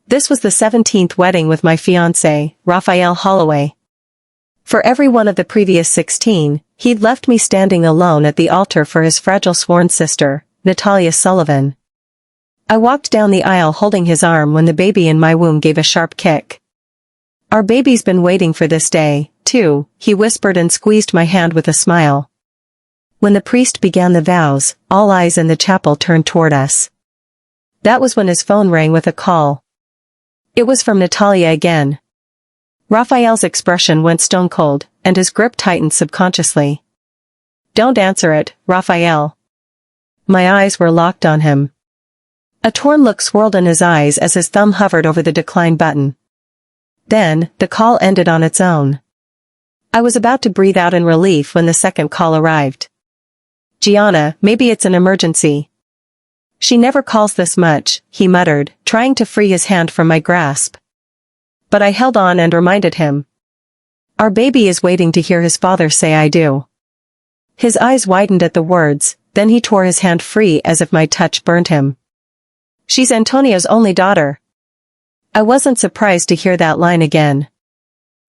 This was the 17th wedding with my fiancé, Rafael Holloway. For every one of the previous 16, he'd left me standing alone at the altar for his fragile sworn sister, Natalia Sullivan. I walked down the aisle holding his arm when the baby in my womb gave a sharp kick. Our baby's been waiting for this day, too, he whispered and squeezed my hand with a smile. When the priest began the vows, all eyes in the chapel turned toward us. That was when his phone rang with a call. It was from Natalya again. Rafael's expression went stone cold, and his grip tightened subconsciously. Don't answer it, Rafael. My eyes were locked on him. A torn look swirled in his eyes as his thumb hovered over the decline button. Then, the call ended on its own. I was about to breathe out in relief when the second call arrived. Gianna, maybe it's an emergency. She never calls this much, he muttered, trying to free his hand from my grasp. But I held on and reminded him. Our baby is waiting to hear his father say I do. His eyes widened at the words, then he tore his hand free as if my touch burned him. She's Antonio's only daughter. I wasn't surprised to hear that line again.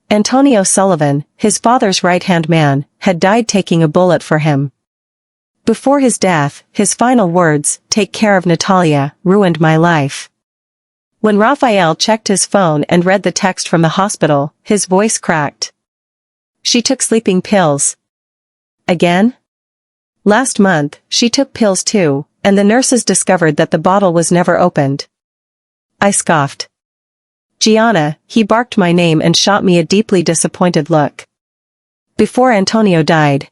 Antonio Sullivan, his father's right-hand man, had died taking a bullet for him. Before his death, his final words, "Take care of Natalya," ruined my life. When Rafael checked his phone and read the text from the hospital, his voice cracked. She took sleeping pills. Again? Last month, she took pills too, and the nurses discovered that the bottle was never opened. I scoffed. Gianna, he barked my name and shot me a deeply disappointed look. Before Antonio died.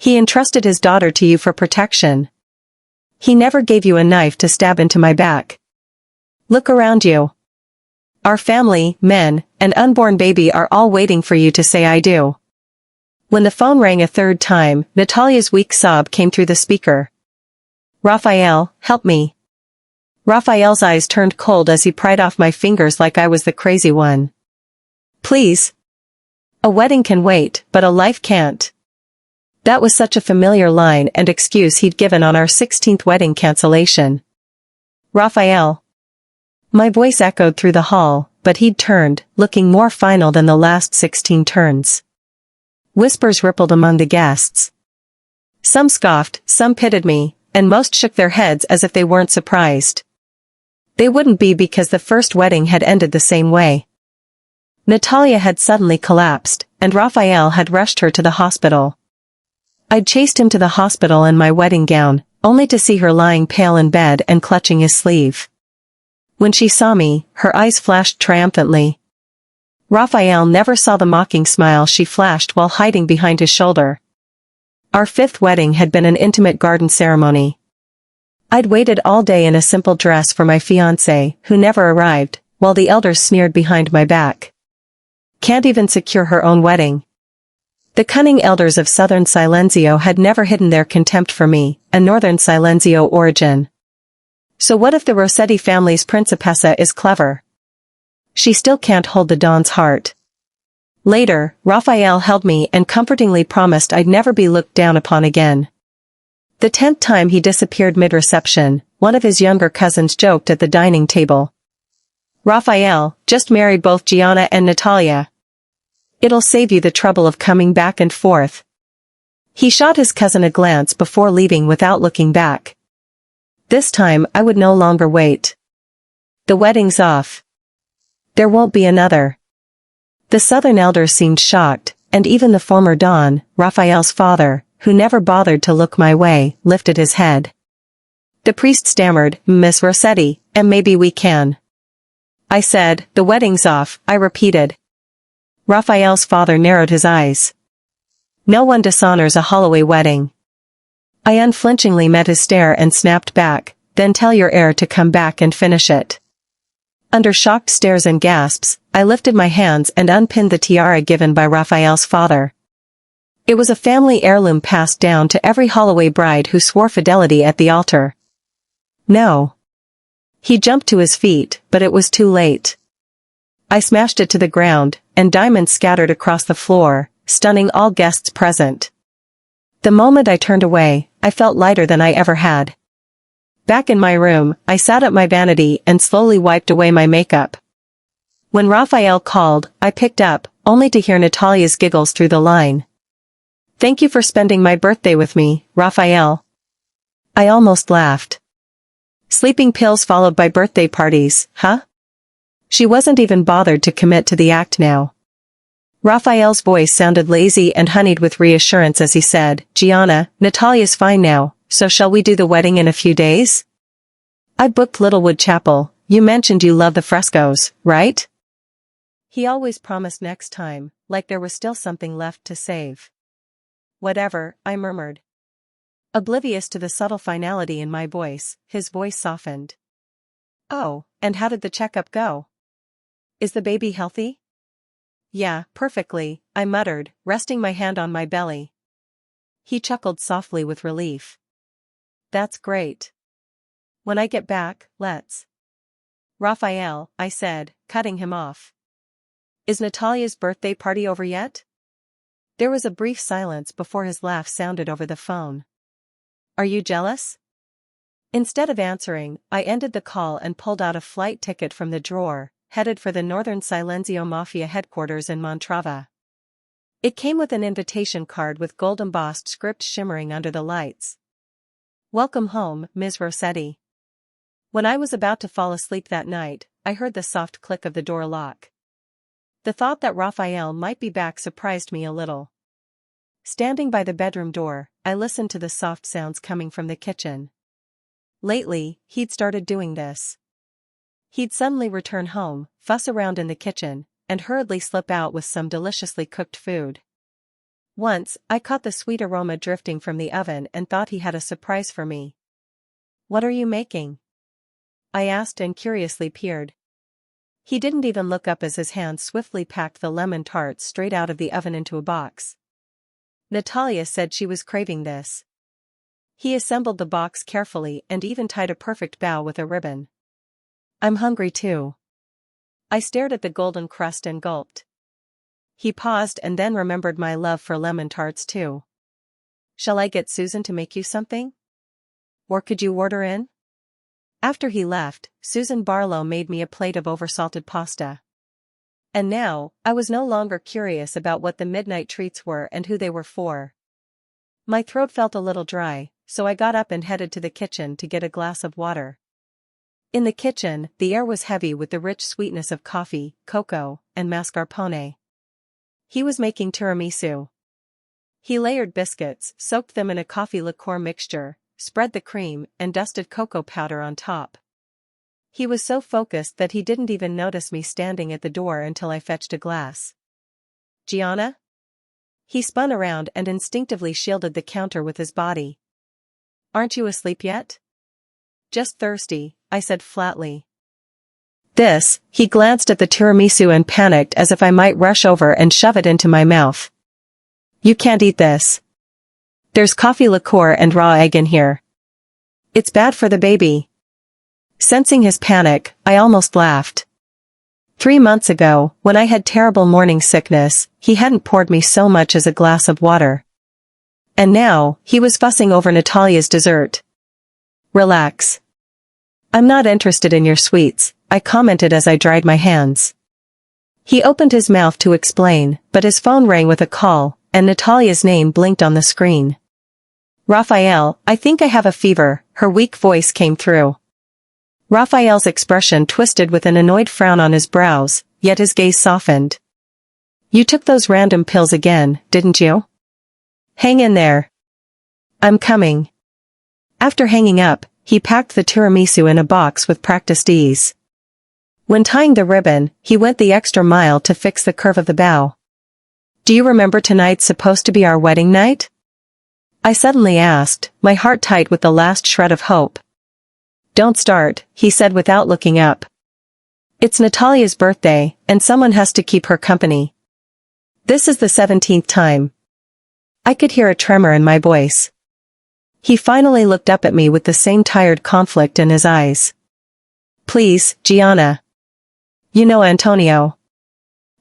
He entrusted his daughter to you for protection. He never gave you a knife to stab into my back. Look around you. Our family, men, and unborn baby are all waiting for you to say I do. When the phone rang a third time, Natalya's weak sob came through the speaker. Rafael, help me. Rafael's eyes turned cold as he pried off my fingers like I was the crazy one. Please. A wedding can wait, but a life can't. That was such a familiar line and excuse he'd given on our 16th wedding cancellation. Rafael. My voice echoed through the hall, but he'd turned, looking more final than the last 16 turns. Whispers rippled among the guests. Some scoffed, some pitied me, and most shook their heads as if they weren't surprised. They wouldn't be because the first wedding had ended the same way. Natalya had suddenly collapsed, and Rafael had rushed her to the hospital. I'd chased him to the hospital in my wedding gown, only to see her lying pale in bed and clutching his sleeve. When she saw me, her eyes flashed triumphantly. Rafael never saw the mocking smile she flashed while hiding behind his shoulder. Our fifth wedding had been an intimate garden ceremony. I'd waited all day in a simple dress for my fiancé, who never arrived, while the elders sneered behind my back. Can't even secure her own wedding. The cunning elders of Southern Silenzio had never hidden their contempt for me, a Northern Silenzio origin. So what if the Rossetti family's principessa is clever? She still can't hold the Don's heart. Later, Rafael held me and comfortingly promised I'd never be looked down upon again. The 10th time he disappeared mid-reception, one of his younger cousins joked at the dining table. Rafael, just marry both Gianna and Natalya. It'll save you the trouble of coming back and forth. He shot his cousin a glance before leaving without looking back. This time I would no longer wait. The wedding's off. There won't be another. The Southern elders seemed shocked, and even the former Don, Rafael's father, who never bothered to look my way, lifted his head. The priest stammered, Miss Rossetti, and maybe we can. I said, the wedding's off, I repeated. Rafael's father narrowed his eyes. No one dishonors a Holloway wedding. I unflinchingly met his stare and snapped back, then tell your heir to come back and finish it. Under shocked stares and gasps, I lifted my hands and unpinned the tiara given by Rafael's father. It was a family heirloom passed down to every Holloway bride who swore fidelity at the altar. No. He jumped to his feet, but it was too late. I smashed it to the ground, and diamonds scattered across the floor, stunning all guests present. The moment I turned away, I felt lighter than I ever had. Back in my room, I sat at my vanity and slowly wiped away my makeup. When Rafael called, I picked up, only to hear Natalya's giggles through the line. "Thank you for spending my birthday with me, Rafael." I almost laughed. Sleeping pills followed by birthday parties, huh? She wasn't even bothered to commit to the act now. Rafael's voice sounded lazy and honeyed with reassurance as he said, "Gianna, Natalya's fine now, so shall we do the wedding in a few days? I booked Littlewood Chapel. You mentioned you love the frescoes, right?" He always promised next time, like there was still something left to save. "Whatever," I murmured. Oblivious to the subtle finality in my voice, his voice softened. "Oh, and how did the checkup go? Is the baby healthy?" "Yeah, perfectly," I muttered, resting my hand on my belly. He chuckled softly with relief. "That's great. When I get back, let's." "Rafael," I said, cutting him off. "Is Natalya's birthday party over yet?" There was a brief silence before his laugh sounded over the phone. "Are you jealous?" Instead of answering, I ended the call and pulled out a flight ticket from the drawer, headed for the Northern Silenzio Mafia headquarters in Montrava. It came with an invitation card with gold-embossed script shimmering under the lights. "Welcome home, Ms. Rossetti." When I was about to fall asleep that night, I heard the soft click of the door lock. The thought that Rafael might be back surprised me a little. Standing by the bedroom door, I listened to the soft sounds coming from the kitchen. Lately, he'd started doing this. He'd suddenly return home, fuss around in the kitchen, and hurriedly slip out with some deliciously cooked food. Once, I caught the sweet aroma drifting from the oven and thought he had a surprise for me. "What are you making?" I asked and curiously peered. He didn't even look up as his hand swiftly packed the lemon tarts straight out of the oven into a box. Natalya said she was craving this. He assembled the box carefully and even tied a perfect bow with a ribbon. "I'm hungry too." I stared at the golden crust and gulped. He paused and then remembered my love for lemon tarts too. "Shall I get Susan to make you something? Or could you order in?" After he left, Susan Barlow made me a plate of oversalted pasta. And now, I was no longer curious about what the midnight treats were and who they were for. My throat felt a little dry, so I got up and headed to the kitchen to get a glass of water. In the kitchen, the air was heavy with the rich sweetness of coffee, cocoa, and mascarpone. He was making tiramisu. He layered biscuits, soaked them in a coffee liqueur mixture, spread the cream, and dusted cocoa powder on top. He was so focused that he didn't even notice me standing at the door until I fetched a glass. "Gianna?" He spun around and instinctively shielded the counter with his body. "Aren't you asleep yet?" "Just thirsty," I said flatly. He glanced at the tiramisu and panicked as if I might rush over and shove it into my mouth. "You can't eat this. There's coffee liqueur and raw egg in here. It's bad for the baby." Sensing his panic, I almost laughed. 3 months ago, when I had terrible morning sickness, he hadn't poured me so much as a glass of water. And now, he was fussing over Natalya's dessert. "Relax. I'm not interested in your sweets," I commented as I dried my hands. He opened his mouth to explain, but his phone rang with a call, and Natalya's name blinked on the screen. "Rafael, I think I have a fever," her weak voice came through. Rafael's expression twisted with an annoyed frown on his brows, yet his gaze softened. "You took those random pills again, didn't you? Hang in there. I'm coming." After hanging up, he packed the tiramisu in a box with practiced ease. When tying the ribbon, he went the extra mile to fix the curve of the bow. "Do you remember tonight's supposed to be our wedding night?" I suddenly asked, my heart tight with the last shred of hope. "Don't start," he said without looking up. "It's Natalya's birthday, and someone has to keep her company. This is the 17th time." I could hear a tremor in my voice. He finally looked up at me with the same tired conflict in his eyes. "Please, Gianna. You know Antonio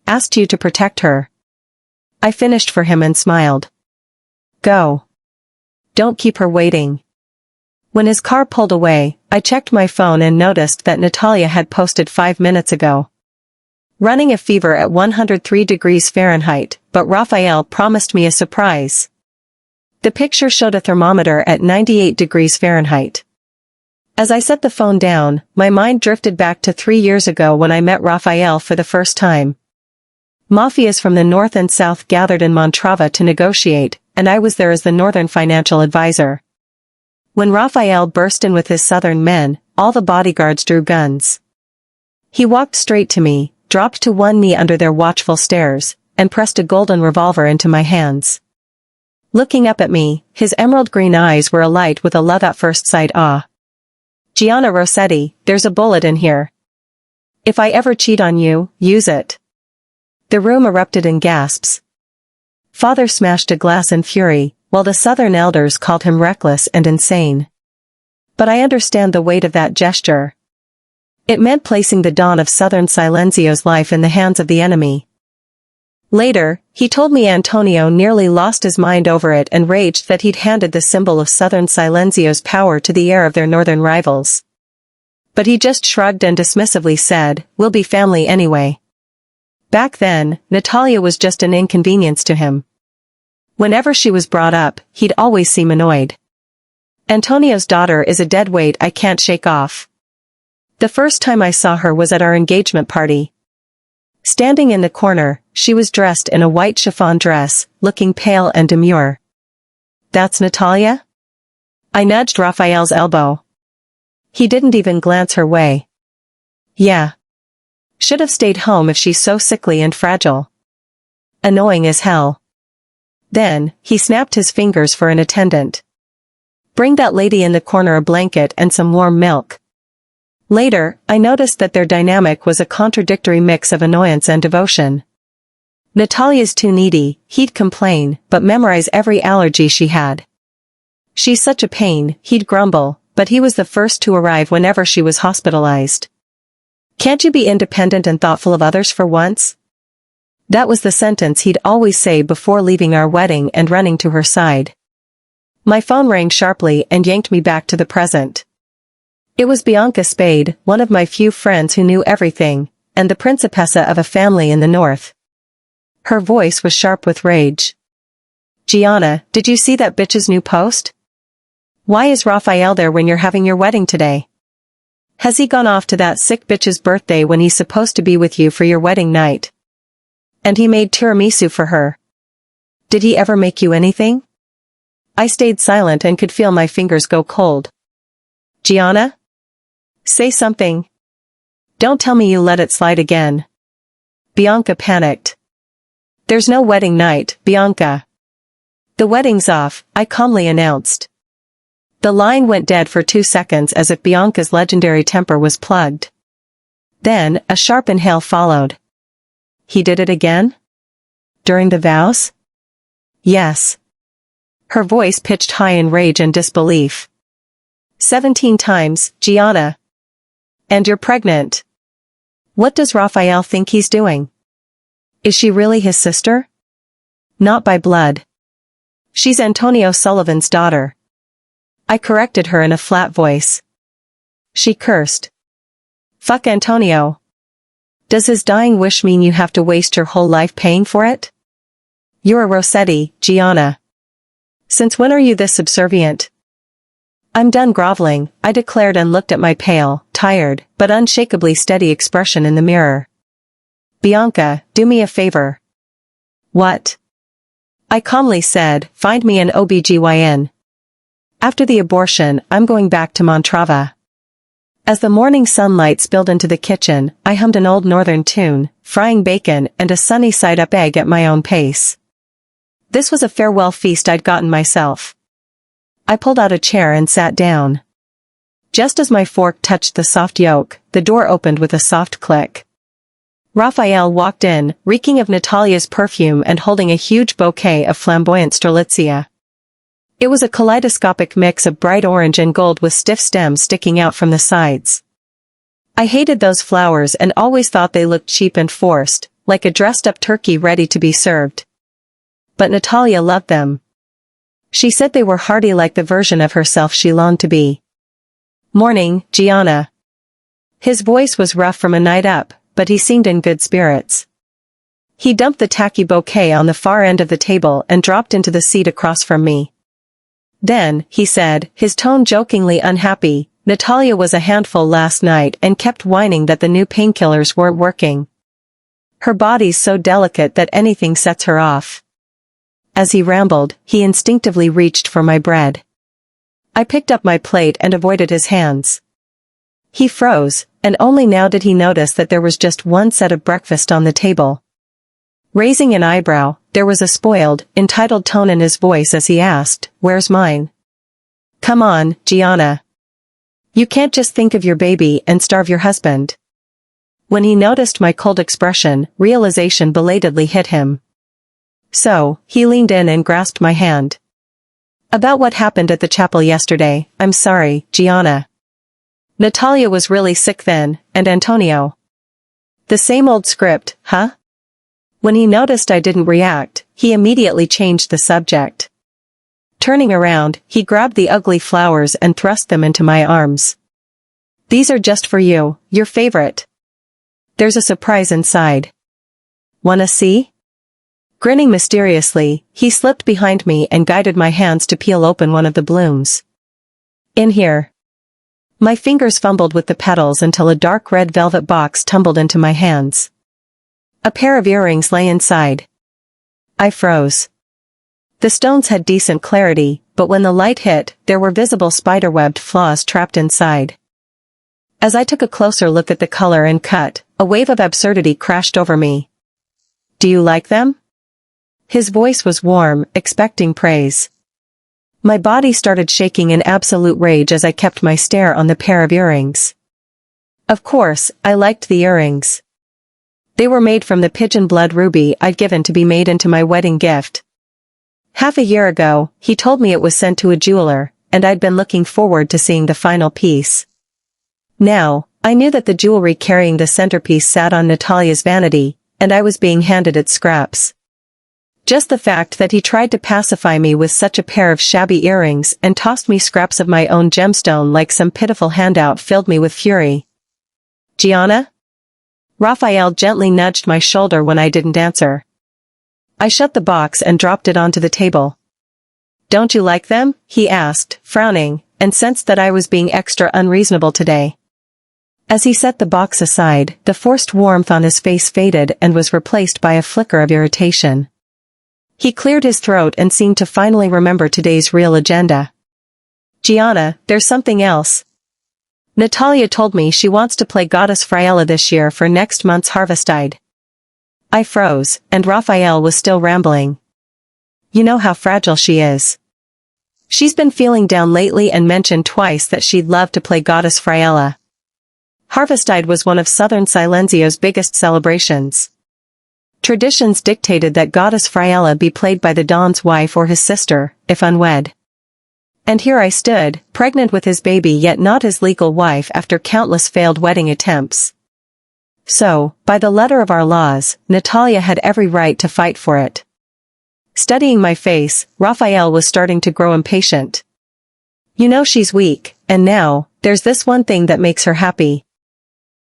asked you to protect her." I finished for him and smiled. "Go. Don't keep her waiting." When his car pulled away, I checked my phone and noticed that Natalya had posted 5 minutes ago. Running a fever at 103 degrees Fahrenheit, but Rafael promised me a surprise. The picture showed a thermometer at 98 degrees Fahrenheit. As I set the phone down, my mind drifted back to 3 years ago when I met Rafael for the first time. Mafias from the north and south gathered in Montrava to negotiate, and I was there as the northern financial advisor. When Rafael burst in with his southern men, all the bodyguards drew guns. He walked straight to me, dropped to one knee under their watchful stares, and pressed a golden revolver into my hands. Looking up at me, his emerald green eyes were alight with a love at first sight awe. "Gianna Rossetti, there's a bullet in here. If I ever cheat on you, use it." The room erupted in gasps. Father smashed a glass in fury, while the southern elders called him reckless and insane. But I understand the weight of that gesture. It meant placing the dawn of southern Silenzio's life in the hands of the enemy. Later, he told me Antonio nearly lost his mind over it and raged that he'd handed the symbol of southern Silenzio's power to the heir of their northern rivals. But he just shrugged and dismissively said, "We'll be family anyway." Back then, Natalya was just an inconvenience to him. Whenever she was brought up, he'd always seem annoyed. Antonio's daughter is a dead weight I can't shake off. The first time I saw her was at our engagement party. Standing in the corner, she was dressed in a white chiffon dress, looking pale and demure. "That's Natalya?" I nudged Rafael's elbow. He didn't even glance her way. "Yeah. Should have stayed home if she's so sickly and fragile. Annoying as hell." Then, he snapped his fingers for an attendant. "Bring that lady in the corner a blanket and some warm milk." Later, I noticed that their dynamic was a contradictory mix of annoyance and devotion. Natalya's too needy, he'd complain, but memorize every allergy she had. "She's such a pain," he'd grumble, but he was the first to arrive whenever she was hospitalized. "Can't you be independent and thoughtful of others for once?" That was the sentence he'd always say before leaving our wedding and running to her side. My phone rang sharply and yanked me back to the present. It was Bianca Spade, one of my few friends who knew everything, and the principessa of a family in the north. Her voice was sharp with rage. "Gianna, did you see that bitch's new post? Why is Rafael there when you're having your wedding today? Has he gone off to that sick bitch's birthday when he's supposed to be with you for your wedding night? And he made tiramisu for her. Did he ever make you anything?" I stayed silent and could feel my fingers go cold. "Gianna? Say something. Don't tell me you let it slide again." Bianca panicked. "There's no wedding night, Bianca." "The wedding's off," I calmly announced. The line went dead for 2 seconds as if Bianca's legendary temper was plugged. Then, a sharp inhale followed. "He did it again? During the vows?" "Yes." Her voice pitched high in rage and disbelief. 17 times, Gianna. And you're pregnant. What does Rafael think he's doing? Is she really his sister? Not by blood. She's Antonio Sullivan's daughter. I corrected her in a flat voice. She cursed. "Fuck Antonio. Does his dying wish mean you have to waste your whole life paying for it? You're a Rossetti, Gianna. Since when are you this subservient?" "I'm done groveling," I declared and looked at my pale, tired, but unshakably steady expression in the mirror. "Bianca, do me a favor." "What?" I calmly said, "Find me an OBGYN. After the abortion, I'm going back to Montrava." As the morning sunlight spilled into the kitchen, I hummed an old northern tune, frying bacon and a sunny side-up egg at my own pace. This was a farewell feast I'd gotten myself. I pulled out a chair and sat down. Just as my fork touched the soft yolk, the door opened with a soft click. Rafael walked in, reeking of Natalya's perfume and holding a huge bouquet of flamboyant strelitzia. It was a kaleidoscopic mix of bright orange and gold with stiff stems sticking out from the sides. I hated those flowers and always thought they looked cheap and forced, like a dressed-up turkey ready to be served. But Natalya loved them. She said they were hearty like the version of herself she longed to be. "Morning, Gianna." His voice was rough from a night up, but he seemed in good spirits. He dumped the tacky bouquet on the far end of the table and dropped into the seat across from me. "Then," he said, his tone jokingly unhappy, "Natalya was a handful last night and kept whining that the new painkillers weren't working. Her body's so delicate that anything sets her off." As he rambled, he instinctively reached for my bread. I picked up my plate and avoided his hands. He froze, and only now did he notice that there was just one set of breakfast on the table. Raising an eyebrow, there was a spoiled, entitled tone in his voice as he asked, "Where's mine?" "Come on, Gianna. You can't just think of your baby and starve your husband." When he noticed my cold expression, realization belatedly hit him. So, he leaned in and grasped my hand. "About what happened at the chapel yesterday, I'm sorry, Gianna. Natalya was really sick then, and Antonio." "The same old script, huh?" When he noticed I didn't react, he immediately changed the subject. Turning around, he grabbed the ugly flowers and thrust them into my arms. "These are just for you, your favorite. There's a surprise inside. Wanna see?" Grinning mysteriously, he slipped behind me and guided my hands to peel open one of the blooms. "In here." My fingers fumbled with the petals until a dark red velvet box tumbled into my hands. A pair of earrings lay inside. I froze. The stones had decent clarity, but when the light hit, there were visible spiderwebbed flaws trapped inside. As I took a closer look at the color and cut, a wave of absurdity crashed over me. "Do you like them?" His voice was warm, expecting praise. My body started shaking in absolute rage as I kept my stare on the pair of earrings. Of course, I liked the earrings. They were made from the pigeon blood ruby I'd given to be made into my wedding gift. Half a year ago, he told me it was sent to a jeweler, and I'd been looking forward to seeing the final piece. Now, I knew that the jewelry carrying the centerpiece sat on Natalya's vanity, and I was being handed its scraps. Just the fact that he tried to pacify me with such a pair of shabby earrings and tossed me scraps of my own gemstone like some pitiful handout filled me with fury. "Gianna?" Rafael gently nudged my shoulder when I didn't answer. I shut the box and dropped it onto the table. "Don't you like them?" he asked, frowning, and sensed that I was being extra unreasonable today. As he set the box aside, the forced warmth on his face faded and was replaced by a flicker of irritation. He cleared his throat and seemed to finally remember today's real agenda. "Gianna, there's something else. Natalya told me she wants to play Goddess Friella this year for next month's Harvestide." I froze, and Rafael was still rambling. "You know how fragile she is. She's been feeling down lately and mentioned twice that she'd love to play Goddess Friella. Harvestide was one of Southern Silenzio's biggest celebrations. Traditions dictated that Goddess Friella be played by the Don's wife or his sister, if unwed. And here I stood, pregnant with his baby yet not his legal wife after countless failed wedding attempts. So, by the letter of our laws, Natalya had every right to fight for it. Studying my face, Rafael was starting to grow impatient. "You know she's weak, and now, there's this one thing that makes her happy.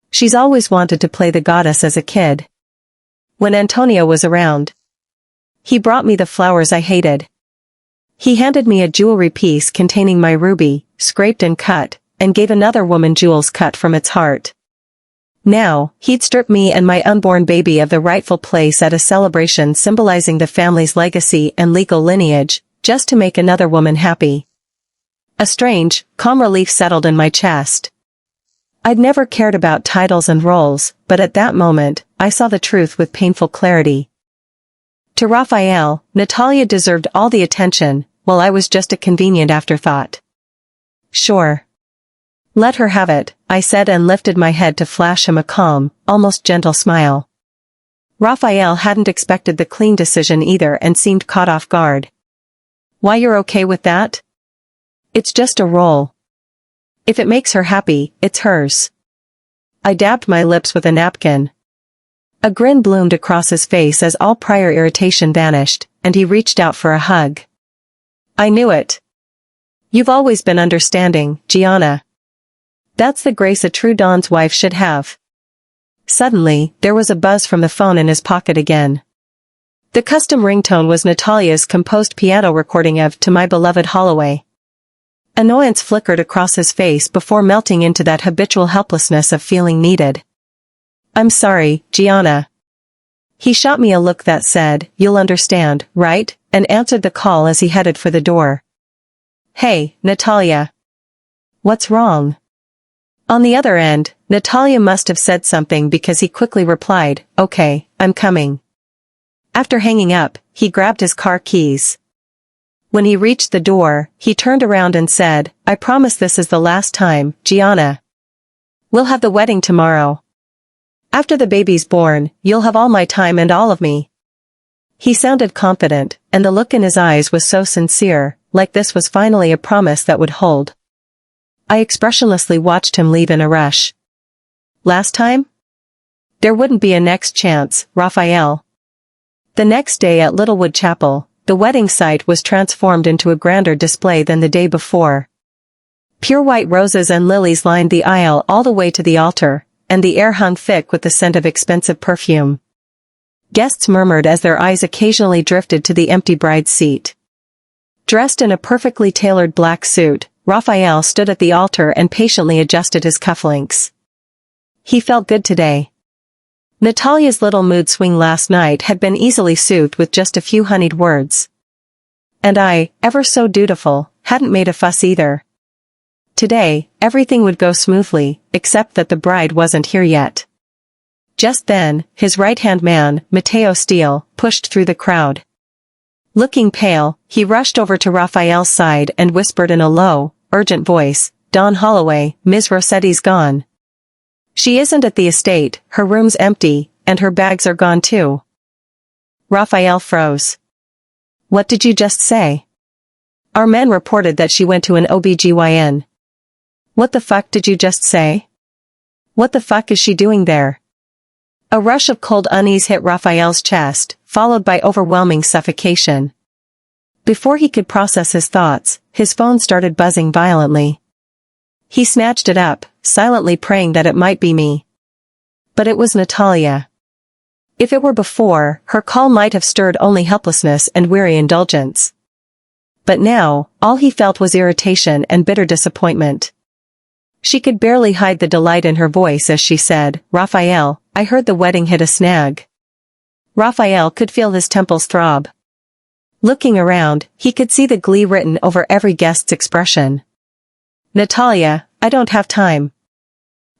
She's always wanted to play the goddess as a kid. When Antonio was around, he brought me the flowers I hated. He handed me a jewelry piece containing my ruby, scraped and cut, and gave another woman jewels cut from its heart. Now, he'd strip me and my unborn baby of the rightful place at a celebration symbolizing the family's legacy and legal lineage, just to make another woman happy." A strange, calm relief settled in my chest. I'd never cared about titles and roles, but at that moment, I saw the truth with painful clarity. To Rafael, Natalya deserved all the attention, while I was just a convenient afterthought. "Sure. Let her have it," I said and lifted my head to flash him a calm, almost gentle smile. Rafael hadn't expected the clean decision either and seemed caught off guard. "Why, you're okay with that?" "It's just a role. If it makes her happy, it's hers." I dabbed my lips with a napkin. A grin bloomed across his face as all prior irritation vanished, and he reached out for a hug. I knew it. You've always been understanding, Gianna. That's the grace a true Don's wife should have. Suddenly, there was a buzz from the phone in his pocket again. The custom ringtone was Natalya's composed piano recording of "To My Beloved Holloway." Annoyance flickered across his face before melting into that habitual helplessness of feeling needed. I'm sorry, Gianna. He shot me a look that said, "You'll understand, right?" and answered the call as he headed for the door. Hey, Natalya. What's wrong? On the other end, Natalya must have said something because he quickly replied, "Okay, I'm coming." After hanging up, he grabbed his car keys. When he reached the door, he turned around and said, "I promise this is the last time, Gianna. We'll have the wedding tomorrow. After the baby's born, you'll have all my time and all of me." He sounded confident, and the look in his eyes was so sincere, like this was finally a promise that would hold. I expressionlessly watched him leave in a rush. Last time? There wouldn't be a next chance, Rafael. The next day at Littlewood Chapel, the wedding site was transformed into a grander display than the day before. Pure white roses and lilies lined the aisle all the way to the altar, and the air hung thick with the scent of expensive perfume. Guests murmured as their eyes occasionally drifted to the empty bride's seat. Dressed in a perfectly tailored black suit, Rafael stood at the altar and patiently adjusted his cufflinks. He felt good today. Natalya's little mood swing last night had been easily soothed with just a few honeyed words. And I, ever so dutiful, hadn't made a fuss either. Today, everything would go smoothly, except that the bride wasn't here yet. Just then, his right-hand man, Matteo Steele, pushed through the crowd. Looking pale, he rushed over to Rafael's side and whispered in a low, urgent voice, "Don Holloway, Ms. Rossetti's gone. She isn't at the estate, her room's empty, and her bags are gone too." Rafael froze. "What did you just say?" "Our men reported that she went to an OBGYN. "What the fuck did you just say? What the fuck is she doing there?" A rush of cold unease hit Rafael's chest, followed by overwhelming suffocation. Before he could process his thoughts, his phone started buzzing violently. He snatched it up, silently praying that it might be me. But it was Natalya. If it were before, her call might have stirred only helplessness and weary indulgence. But now, all he felt was irritation and bitter disappointment. She could barely hide the delight in her voice as she said, "Rafael, I heard the wedding hit a snag." Rafael could feel his temples throb. Looking around, he could see the glee written over every guest's expression. "Natalya, I don't have time.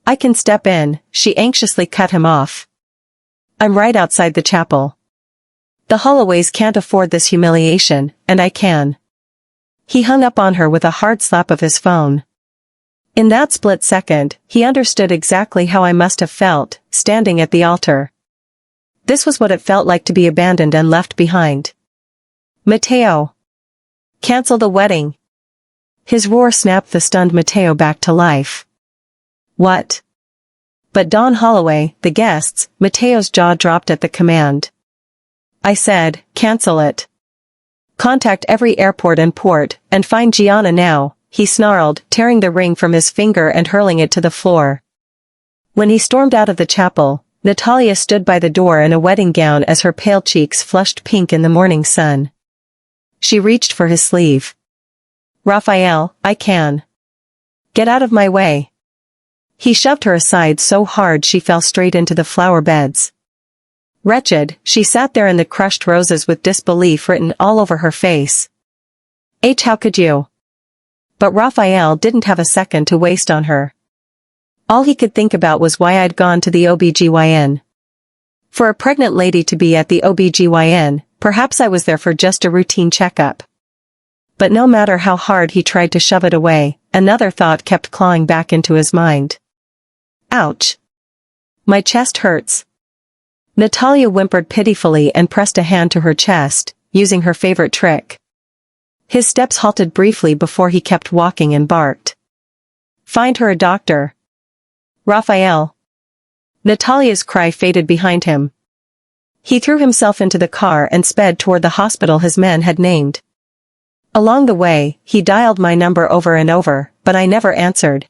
I can step in," she anxiously cut him off. "I'm right outside the chapel. The Holloways can't afford this humiliation, and I can." He hung up on her with a hard slap of his phone. In that split second, he understood exactly how I must have felt, standing at the altar. This was what it felt like to be abandoned and left behind. "Matteo! Cancel the wedding!" His roar snapped the stunned Matteo back to life. "What?" But Don Holloway, the guests, Matteo's jaw dropped at the command. "I said, cancel it. Contact every airport and port, and find Gianna now," he snarled, tearing the ring from his finger and hurling it to the floor. When he stormed out of the chapel, Natalya stood by the door in a wedding gown as her pale cheeks flushed pink in the morning sun. She reached for his sleeve. "Rafael, I can. Get out of my way." He shoved her aside so hard she fell straight into the flower beds. Wretched, she sat there in the crushed roses with disbelief written all over her face. How could you?" But Rafael didn't have a second to waste on her. All he could think about was why I'd gone to the OBGYN. For a pregnant lady to be at the OBGYN, perhaps I was there for just a routine checkup. But no matter how hard he tried to shove it away, another thought kept clawing back into his mind. Ouch. My chest hurts. Natalya whimpered pitifully and pressed a hand to her chest, using her favorite trick. His steps halted briefly before he kept walking and barked. "Find her a doctor. Rafael." Natalya's cry faded behind him. He threw himself into the car and sped toward the hospital his men had named. Along the way, he dialed my number over and over, but I never answered.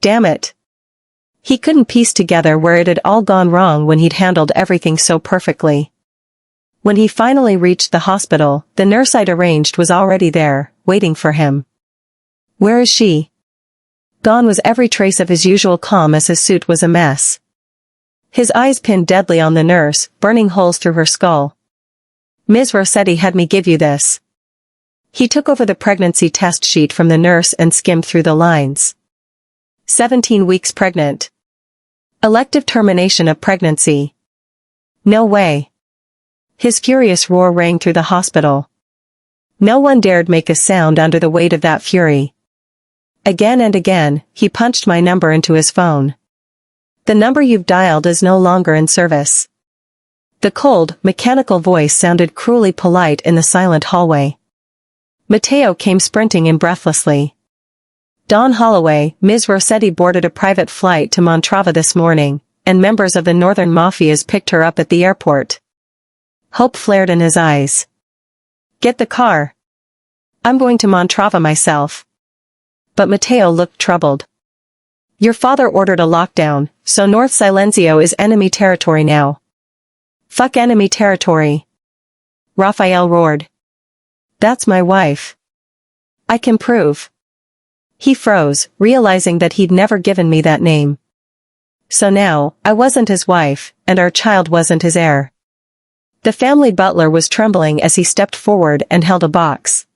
Damn it. He couldn't piece together where it had all gone wrong when he'd handled everything so perfectly. When he finally reached the hospital, the nurse I'd arranged was already there, waiting for him. Where is she? Gone was every trace of his usual calm as his suit was a mess. His eyes pinned deadly on the nurse, burning holes through her skull. Ms. Rossetti had me give you this. He took over the pregnancy test sheet from the nurse and skimmed through the lines. 17 weeks pregnant. Elective termination of pregnancy. No way. His furious roar rang through the hospital. No one dared make a sound under the weight of that fury. Again and again, he punched my number into his phone. The number you've dialed is no longer in service. The cold, mechanical voice sounded cruelly polite in the silent hallway. Matteo came sprinting in breathlessly. Don Holloway, Ms. Rossetti boarded a private flight to Montrava this morning, and members of the Northern Mafias picked her up at the airport. Hope flared in his eyes. Get the car. I'm going to Montrava myself. But Matteo looked troubled. Your father ordered a lockdown, so North Silenzio is enemy territory now. Fuck enemy territory. Rafael roared. That's my wife. I can prove. He froze, realizing that he'd never given me that name. So now, I wasn't his wife, and our child wasn't his heir. The family butler was trembling as he stepped forward and held a box.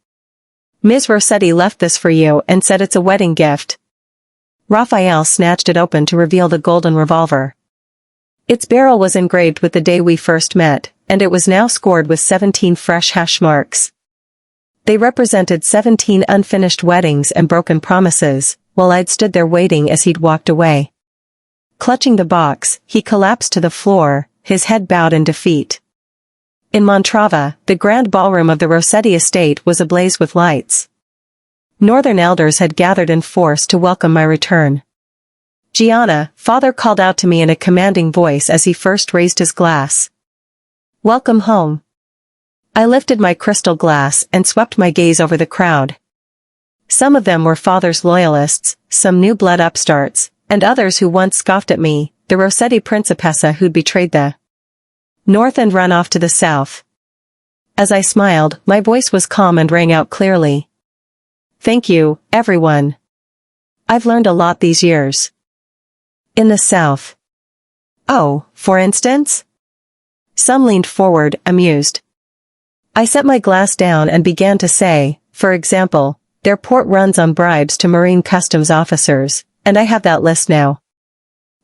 Ms. Rossetti left this for you and said it's a wedding gift. Rafael snatched it open to reveal the golden revolver. Its barrel was engraved with the day we first met, and it was now scored with 17 fresh hash marks. They represented 17 unfinished weddings and broken promises, while I'd stood there waiting as he'd walked away. Clutching the box, he collapsed to the floor, his head bowed in defeat. In Montrava, the grand ballroom of the Rossetti estate was ablaze with lights. Northern elders had gathered in force to welcome my return. Gianna, father called out to me in a commanding voice as he first raised his glass. Welcome home. I lifted my crystal glass and swept my gaze over the crowd. Some of them were father's loyalists, some new blood upstarts, and others who once scoffed at me, the Rossetti principessa who'd betrayed the North and run off to the South. As I smiled, my voice was calm and rang out clearly. Thank you, everyone. I've learned a lot these years. In the South. Oh, for instance? Some leaned forward, amused. I set my glass down and began to say, for example, their port runs on bribes to Marine Customs officers, and I have that list now.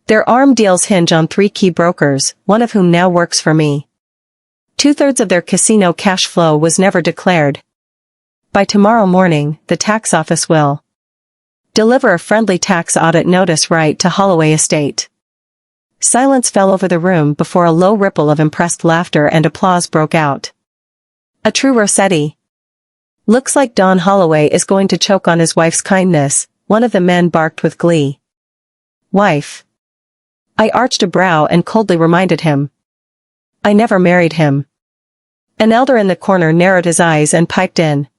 Their arm deals hinge on 3 key brokers, one of whom now works for me. 2/3 of their casino cash flow was never declared. By tomorrow morning, the tax office will deliver a friendly tax audit notice right to Holloway Estate. Silence fell over the room before a low ripple of impressed laughter and applause broke out. A true Rossetti. Looks like Don Holloway is going to choke on his wife's kindness, one of the men barked with glee. Wife. I arched a brow and coldly reminded him. I never married him. An elder in the corner narrowed his eyes and piped in.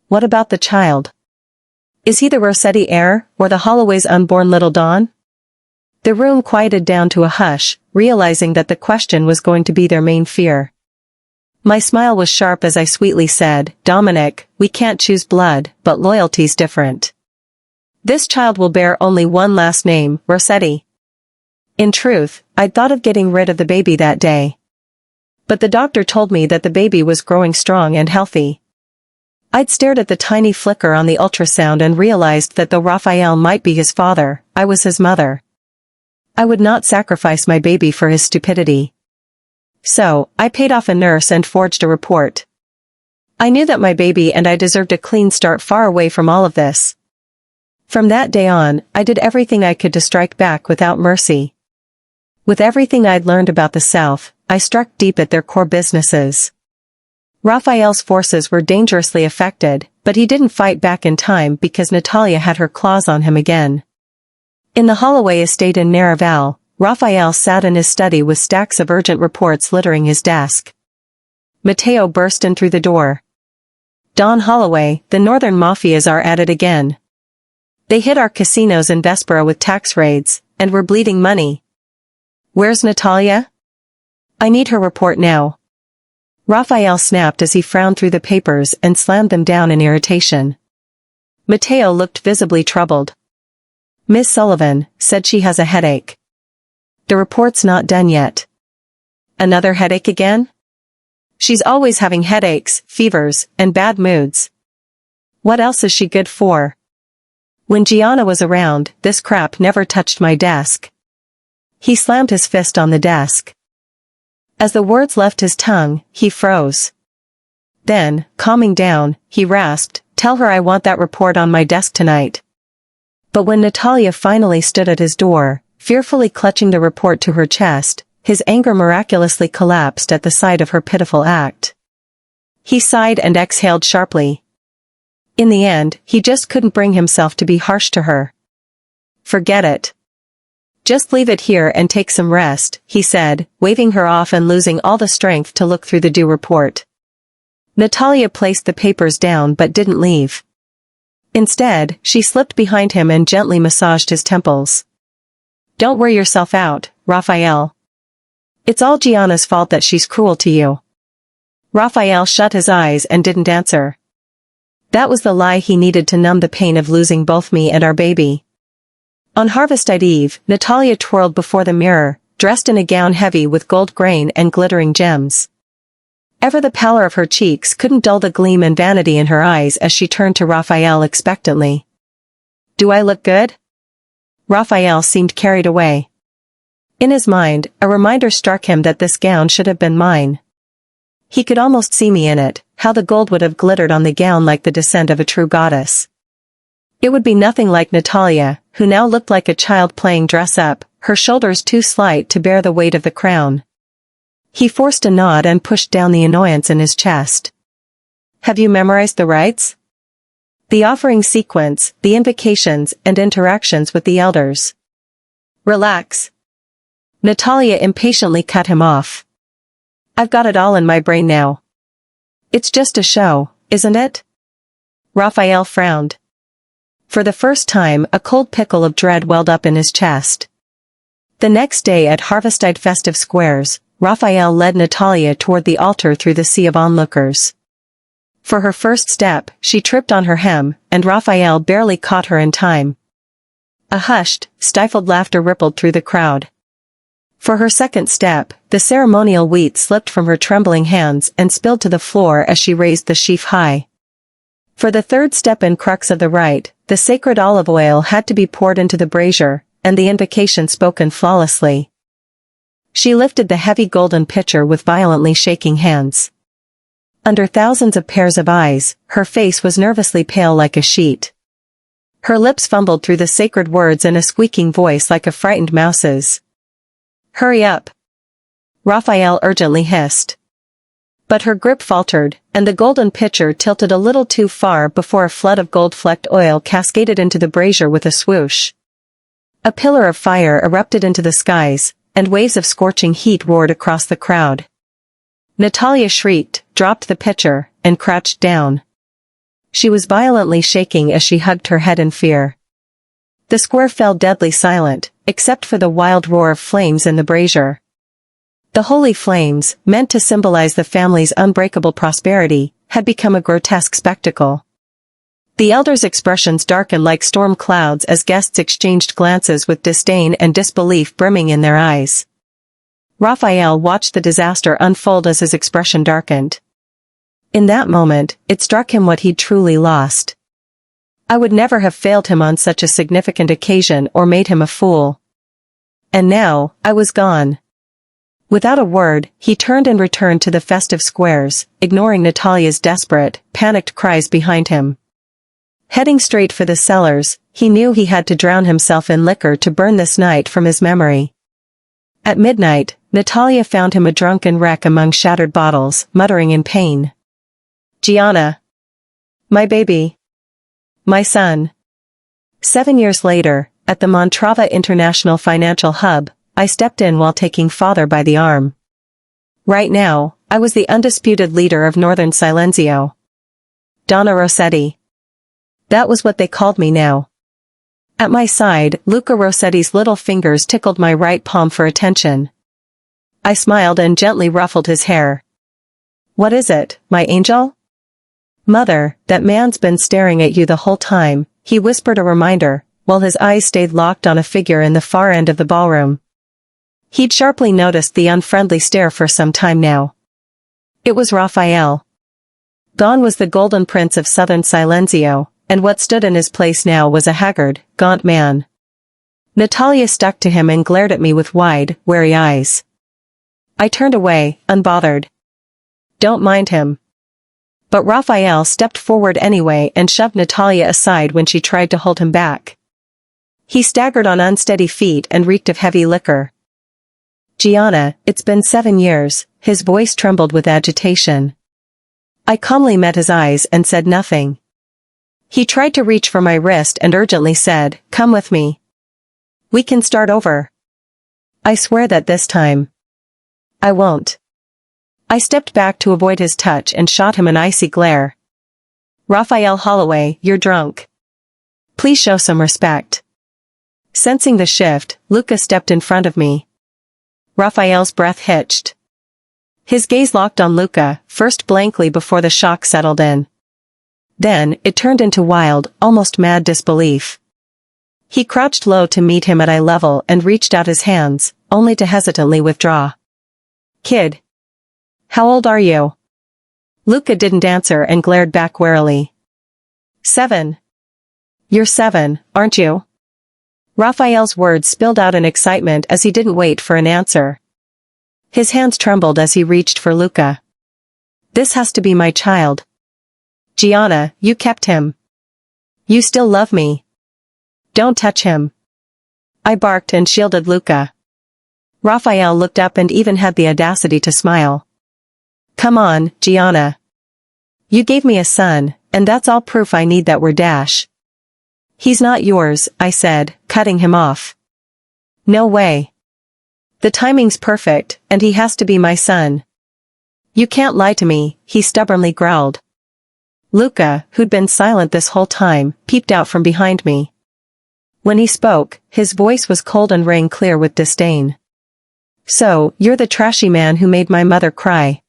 What about the child? Is he the Rossetti heir, or the Holloway's unborn little Don? The room quieted down to a hush, realizing that the question was going to be their main fear. My smile was sharp as I sweetly said, Dominic, we can't choose blood, but loyalty's different. This child will bear only one last name, Rossetti. In truth, I'd thought of getting rid of the baby that day. But the doctor told me that the baby was growing strong and healthy. I'd stared at the tiny flicker on the ultrasound and realized that though Raphael might be his father, I was his mother. I would not sacrifice my baby for his stupidity. So, I paid off a nurse and forged a report. I knew that my baby and I deserved a clean start far away from all of this. From that day on, I did everything I could to strike back without mercy. With everything I'd learned about the South, I struck deep at their core businesses. Raphael's forces were dangerously affected, but he didn't fight back in time because Natalya had her claws on him again. In the Holloway estate in Naraval, Raphael sat in his study with stacks of urgent reports littering his desk. Matteo burst in through the door. Don Holloway, the Northern Mafias are at it again. They hit our casinos in Vespera with tax raids, and we're bleeding money. Where's Natalya? I need her report now. Rafael snapped as he frowned through the papers and slammed them down in irritation. Mateo looked visibly troubled. Miss Sullivan said she has a headache. The report's not done yet. Another headache again? She's always having headaches, fevers, and bad moods. What else is she good for? When Gianna was around, this crap never touched my desk. He slammed his fist on the desk. As the words left his tongue, he froze. Then, calming down, he rasped, "Tell her I want that report on my desk tonight." But when Natalya finally stood at his door, fearfully clutching the report to her chest, his anger miraculously collapsed at the sight of her pitiful act. He sighed and exhaled sharply. In the end, he just couldn't bring himself to be harsh to her. "Forget it. Just leave it here and take some rest," he said, waving her off and losing all the strength to look through the due report. Natalya placed the papers down but didn't leave. Instead, she slipped behind him and gently massaged his temples. "Don't wear yourself out, Rafael. It's all Gianna's fault that she's cruel to you." Rafael shut his eyes and didn't answer. That was the lie he needed to numb the pain of losing both me and our baby. On Harvestide Eve, Natalya twirled before the mirror, dressed in a gown heavy with gold grain and glittering gems. Ever the pallor of her cheeks couldn't dull the gleam and vanity in her eyes as she turned to Rafael expectantly. "Do I look good?" Rafael seemed carried away. In his mind, a reminder struck him that this gown should have been mine. He could almost see me in it, how the gold would have glittered on the gown like the descent of a true goddess. It would be nothing like Natalya, who now looked like a child playing dress-up, her shoulders too slight to bear the weight of the crown. He forced a nod and pushed down the annoyance in his chest. "Have you memorized the rites? The offering sequence, the invocations, and interactions with the elders?" "Relax." Natalya impatiently cut him off. "I've got it all in my brain now." "It's just a show, isn't it?" Rafael frowned. For the first time, a cold pickle of dread welled up in his chest. The next day at Harvestide festive squares, Rafael led Natalya toward the altar through the sea of onlookers. For her first step, she tripped on her hem, and Rafael barely caught her in time. A hushed, stifled laughter rippled through the crowd. For her second step, the ceremonial wheat slipped from her trembling hands and spilled to the floor as she raised the sheaf high. For the third step and crux of the rite, the sacred olive oil had to be poured into the brazier, and the invocation spoken flawlessly. She lifted the heavy golden pitcher with violently shaking hands. Under thousands of pairs of eyes, her face was nervously pale like a sheet. Her lips fumbled through the sacred words in a squeaking voice like a frightened mouse's. "Hurry up!" Rafael urgently hissed. But her grip faltered, and the golden pitcher tilted a little too far before a flood of gold-flecked oil cascaded into the brazier with a swoosh. A pillar of fire erupted into the skies, and waves of scorching heat roared across the crowd. Natalya shrieked, dropped the pitcher, and crouched down. She was violently shaking as she hugged her head in fear. The square fell deadly silent, except for the wild roar of flames in the brazier. The holy flames, meant to symbolize the family's unbreakable prosperity, had become a grotesque spectacle. The elders' expressions darkened like storm clouds as guests exchanged glances with disdain and disbelief brimming in their eyes. Rafael watched the disaster unfold as his expression darkened. In that moment, it struck him what he'd truly lost. I would never have failed him on such a significant occasion or made him a fool. And now, I was gone. Without a word, he turned and returned to the festive squares, ignoring Natalya's desperate, panicked cries behind him. Heading straight for the cellars, he knew he had to drown himself in liquor to burn this night from his memory. At midnight, Natalya found him a drunken wreck among shattered bottles, muttering in pain. "Gianna. My baby. My son." 7 years later, at the Montrava International Financial Hub, I stepped in while taking father by the arm. Right now, I was the undisputed leader of Northern Silenzio. Donna Rossetti. That was what they called me now. At my side, Luca Rossetti's little fingers tickled my right palm for attention. I smiled and gently ruffled his hair. What is it, my angel? Mother, that man's been staring at you the whole time, he whispered a reminder, while his eyes stayed locked on a figure in the far end of the ballroom. He'd sharply noticed the unfriendly stare for some time now. It was Rafael. Gone was the golden prince of southern Silenzio, and what stood in his place now was a haggard, gaunt man. Natalya stuck to him and glared at me with wide, wary eyes. I turned away, unbothered. Don't mind him. But Rafael stepped forward anyway and shoved Natalya aside when she tried to hold him back. He staggered on unsteady feet and reeked of heavy liquor. Gianna, it's been 7 years, his voice trembled with agitation. I calmly met his eyes and said nothing. He tried to reach for my wrist and urgently said, come with me. We can start over. I swear that this time. I won't. I stepped back to avoid his touch and shot him an icy glare. Rafael Holloway, you're drunk. Please show some respect. Sensing the shift, Luca stepped in front of me. Rafael's breath hitched. His gaze locked on Luca, first blankly before the shock settled in. Then, it turned into wild, almost mad disbelief. He crouched low to meet him at eye level and reached out his hands, only to hesitantly withdraw. Kid. How old are you? Luca didn't answer and glared back warily. 7. You're 7, aren't you? Rafael's words spilled out in excitement as he didn't wait for an answer. His hands trembled as he reached for Luca. This has to be my child. Gianna, you kept him. You still love me. Don't touch him. I barked and shielded Luca. Rafael looked up and even had the audacity to smile. Come on, Gianna. You gave me a son, and that's all proof I need that we're dash. He's not yours, I said, cutting him off. No way. The timing's perfect, and he has to be my son. You can't lie to me, he stubbornly growled. Luca, who'd been silent this whole time, peeped out from behind me. When he spoke, his voice was cold and rang clear with disdain. So, you're the trashy man who made my mother cry.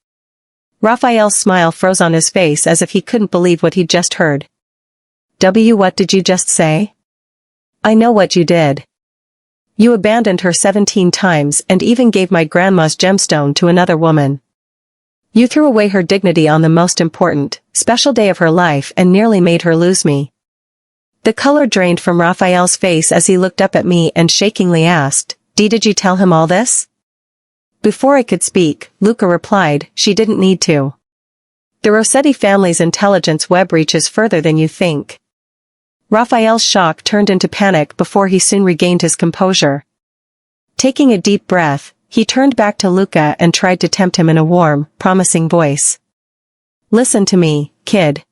Rafael's smile froze on his face as if he couldn't believe what he'd just heard. What did you just say? I know what you did. You abandoned her 17 times and even gave my grandma's gemstone to another woman. You threw away her dignity on the most important, special day of her life and nearly made her lose me. The color drained from Rafael's face as he looked up at me and shakingly asked, Did you tell him all this? Before I could speak, Luca replied, she didn't need to. The Rossetti family's intelligence web reaches further than you think. Rafael's shock turned into panic before he soon regained his composure. Taking a deep breath, he turned back to Luca and tried to tempt him in a warm, promising voice. Listen to me, kid.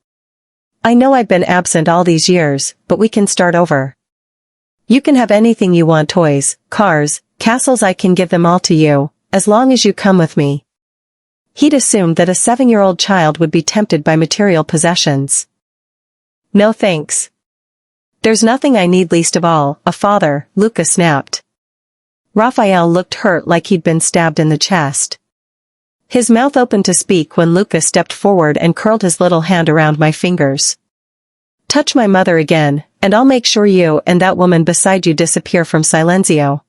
I know I've been absent all these years, but we can start over. You can have anything you want, toys, cars, castles, I can give them all to you, as long as you come with me. He'd assumed that a 7-year-old child would be tempted by material possessions. No thanks. There's nothing I need least of all, a father, Luca snapped. Rafael looked hurt like he'd been stabbed in the chest. His mouth opened to speak when Luca stepped forward and curled his little hand around my fingers. Touch my mother again, and I'll make sure you and that woman beside you disappear from Silenzio.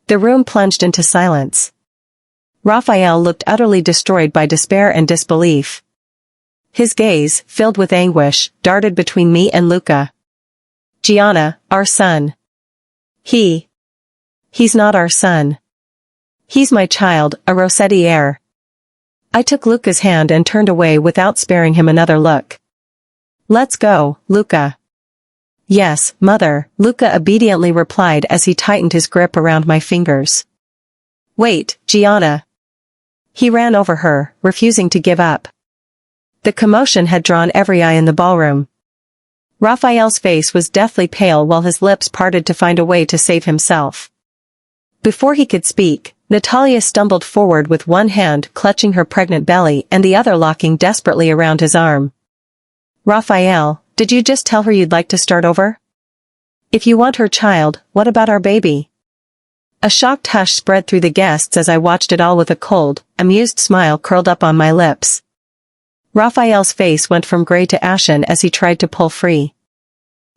The room plunged into silence. Rafael looked utterly destroyed by despair and disbelief. His gaze, filled with anguish, darted between me and Luca. Gianna, our son. He's not our son. He's my child, a Rossetti heir. I took Luca's hand and turned away without sparing him another look. Let's go, Luca. Yes, mother, Luca obediently replied as he tightened his grip around my fingers. Wait, Gianna. He ran over her, refusing to give up. The commotion had drawn every eye in the ballroom. Rafael's face was deathly pale while his lips parted to find a way to save himself. Before he could speak, Natalya stumbled forward with one hand clutching her pregnant belly and the other locking desperately around his arm. Rafael, did you just tell her you'd like to start over? If you want her child, what about our baby? A shocked hush spread through the guests as I watched it all with a cold, amused smile curled up on my lips. Rafael's face went from gray to ashen as he tried to pull free.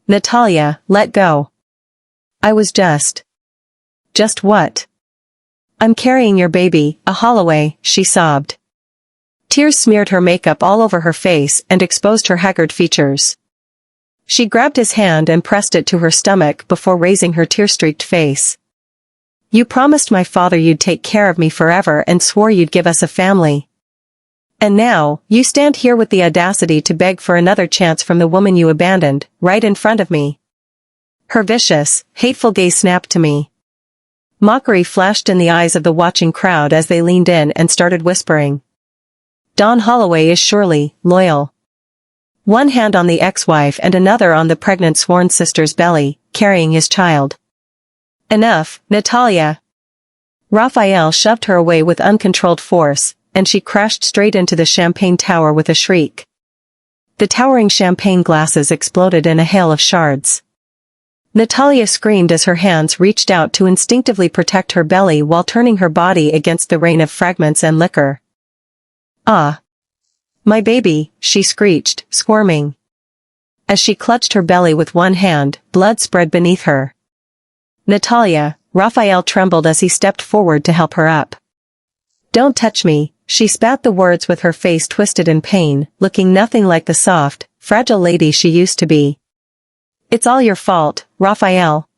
Natalya, let go. I was just what? I'm carrying your baby, a Holloway, she sobbed. Tears smeared her makeup all over her face and exposed her haggard features. She grabbed his hand and pressed it to her stomach before raising her tear-streaked face. You promised my father you'd take care of me forever and swore you'd give us a family. And now, you stand here with the audacity to beg for another chance from the woman you abandoned, right in front of me. Her vicious, hateful gaze snapped to me. Mockery flashed in the eyes of the watching crowd as they leaned in and started whispering. Don Holloway is surely loyal. One hand on the ex-wife and another on the pregnant sworn sister's belly, carrying his child. Enough, Natalya. Rafael shoved her away with uncontrolled force, and she crashed straight into the champagne tower with a shriek. The towering champagne glasses exploded in a hail of shards. Natalya screamed as her hands reached out to instinctively protect her belly while turning her body against the rain of fragments and liquor. Ah! My baby, she screeched, squirming. As she clutched her belly with one hand, blood spread beneath her. Natalya, Rafael trembled as he stepped forward to help her up. Don't touch me, she spat the words with her face twisted in pain, looking nothing like the soft, fragile lady she used to be. It's all your fault, Rafael.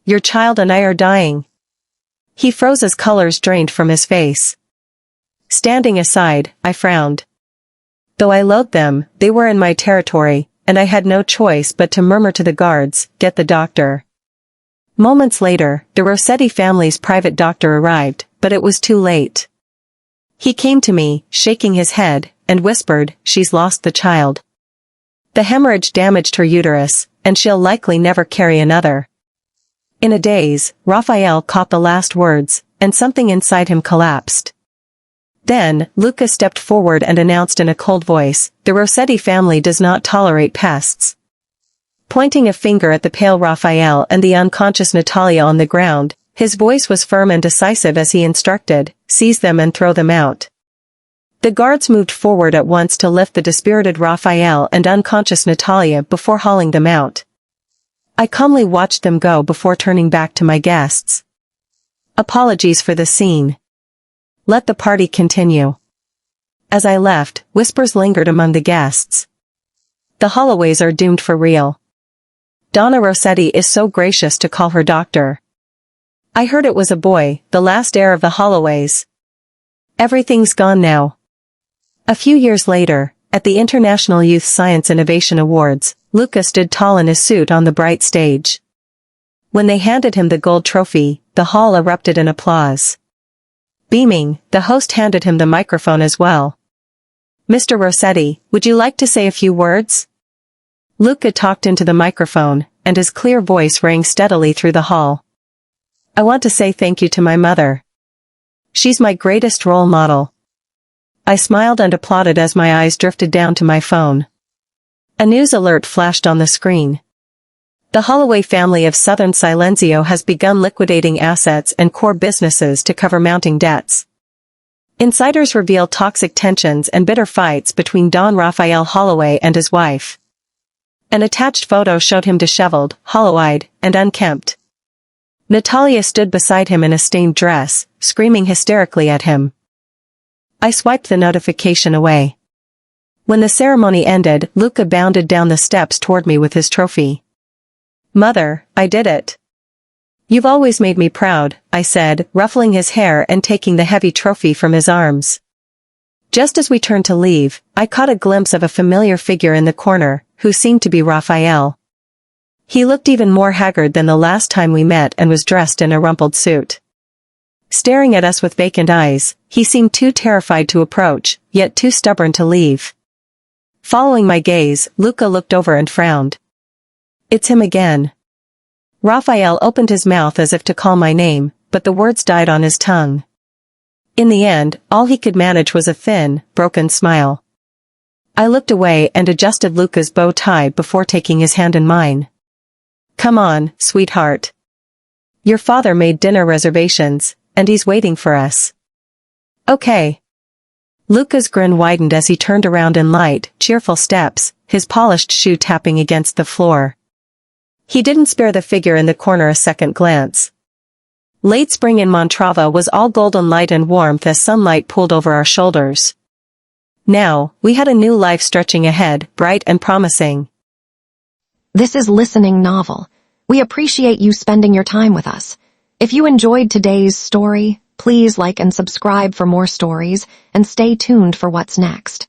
Your child and I are dying. He froze as colors drained from his face. Standing aside, I frowned. Though I loathed them, they were in my territory, and I had no choice but to murmur to the guards, get the doctor. Moments later, the Rossetti family's private doctor arrived, but it was too late. He came to me, shaking his head, and whispered, she's lost the child. The hemorrhage damaged her uterus, and she'll likely never carry another. In a daze, Rafael caught the last words, and something inside him collapsed. Then, Luca stepped forward and announced in a cold voice, the Rossetti family does not tolerate pests. Pointing a finger at the pale Rafael and the unconscious Natalya on the ground, his voice was firm and decisive as he instructed, seize them and throw them out. The guards moved forward at once to lift the dispirited Rafael and unconscious Natalya before hauling them out. I calmly watched them go before turning back to my guests. Apologies for the scene. Let the party continue. As I left, whispers lingered among the guests. The Holloways are doomed for real. Donna Rossetti is so gracious to call her doctor. I heard it was a boy, the last heir of the Holloways. Everything's gone now. A few years later, at the International Youth Science Innovation Awards, Luca stood tall in his suit on the bright stage. When they handed him the gold trophy, the hall erupted in applause. Beaming, the host handed him the microphone as well. Mr. Rossetti, would you like to say a few words? Luca talked into the microphone, and his clear voice rang steadily through the hall. I want to say thank you to my mother. She's my greatest role model. I smiled and applauded as my eyes drifted down to my phone. A news alert flashed on the screen. The Holloway family of Southern Silenzio has begun liquidating assets and core businesses to cover mounting debts. Insiders reveal toxic tensions and bitter fights between Don Rafael Holloway and his wife. An attached photo showed him disheveled, hollow-eyed, and unkempt. Natalya stood beside him in a stained dress, screaming hysterically at him. I swiped the notification away. When the ceremony ended, Luca bounded down the steps toward me with his trophy. Mother, I did it. You've always made me proud, I said, ruffling his hair and taking the heavy trophy from his arms. Just as we turned to leave, I caught a glimpse of a familiar figure in the corner, who seemed to be Rafael. He looked even more haggard than the last time we met and was dressed in a rumpled suit. Staring at us with vacant eyes, he seemed too terrified to approach, yet too stubborn to leave. Following my gaze, Luca looked over and frowned. It's him again. Rafael opened his mouth as if to call my name, but the words died on his tongue. In the end, all he could manage was a thin, broken smile. I looked away and adjusted Luca's bow tie before taking his hand in mine. Come on, sweetheart. Your father made dinner reservations, and he's waiting for us. Okay. Luca's grin widened as he turned around in light, cheerful steps, his polished shoe tapping against the floor. He didn't spare the figure in the corner a second glance. Late spring in Montrava was all golden light and warmth as sunlight pooled over our shoulders. Now, we had a new life stretching ahead, bright and promising. This is Listening Novel. We appreciate you spending your time with us. If you enjoyed today's story, please like and subscribe for more stories, and stay tuned for what's next.